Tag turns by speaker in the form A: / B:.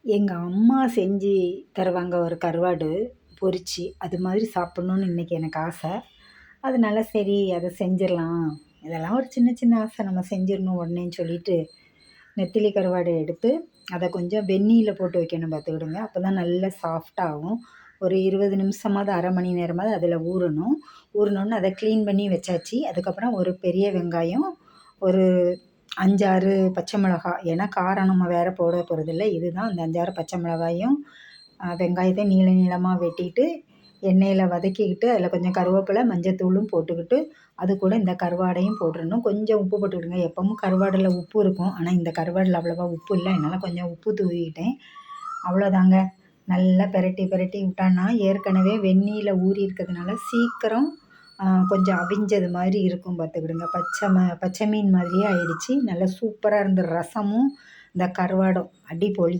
A: எங்கள் அம்மா செஞ்சு தருவாங்க ஒரு கருவாடு பொரிச்சு. அது மாதிரி சாப்பிட்ணுன்னு இன்றைக்கி எனக்கு ஆசை. அதனால சரி அதை செஞ்சிடலாம். இதெல்லாம் ஒரு சின்ன சின்ன ஆசை, நம்ம செஞ்சிடணும் உடனேன்னு சொல்லிட்டு நெத்திலி கருவாடை எடுத்து அதை கொஞ்சம் வெந்நீரில் போட்டு வைக்கணும் பார்த்துக்கிடுங்க. அப்போ தான் நல்லா சாஃப்டாகும். ஒரு 20 நிமிஷமாவது அரை மணி நேரமாவது அதில் ஊறணும். ஊறினோன்னு அதை க்ளீன் பண்ணி வச்சாச்சு. அதுக்கப்புறம் ஒரு பெரிய வெங்காயம், ஒரு 5, 6 பச்சை மிளகாய், ஏன்னா காரம் நம்ம வேறு போட போகிறதில்ல. இதுதான் அந்த 5, 6 பச்சை மிளகாயும் வெங்காயத்தை நீள நீளமாக வெட்டிட்டு எண்ணெயில் வதக்கிக்கிட்டு அதில் கொஞ்சம் கருவேப்பிலை, மஞ்சத்தூளும் போட்டுக்கிட்டு அது கூட இந்த கருவாடையும் போட்டுடணும். கொஞ்சம் உப்பு போட்டுக்கிடுங்க. எப்பவும் கருவாடில் உப்பு இருக்கும், ஆனால் இந்த கருவாடில் அவ்வளோவா உப்பு இல்லை, அதனால் கொஞ்சம் உப்பு தூவிக்கிட்டேன். அவ்வளோதாங்க. நல்லா பெரட்டி பெரட்டி விட்டான்னா ஏற்கனவே வெந்நீரில் ஊறி இருக்கிறதுனால சீக்கிரம் கொஞ்சம் அவிஞ்சது மாதிரி இருக்கும் பார்த்துக்கிடுங்க. பச்சை மீன் மாதிரியே ஆயிடுச்சு. நல்லா சூப்பராக இருந்த ரசமும் இந்த கருவாடும் அடிப்பொலி.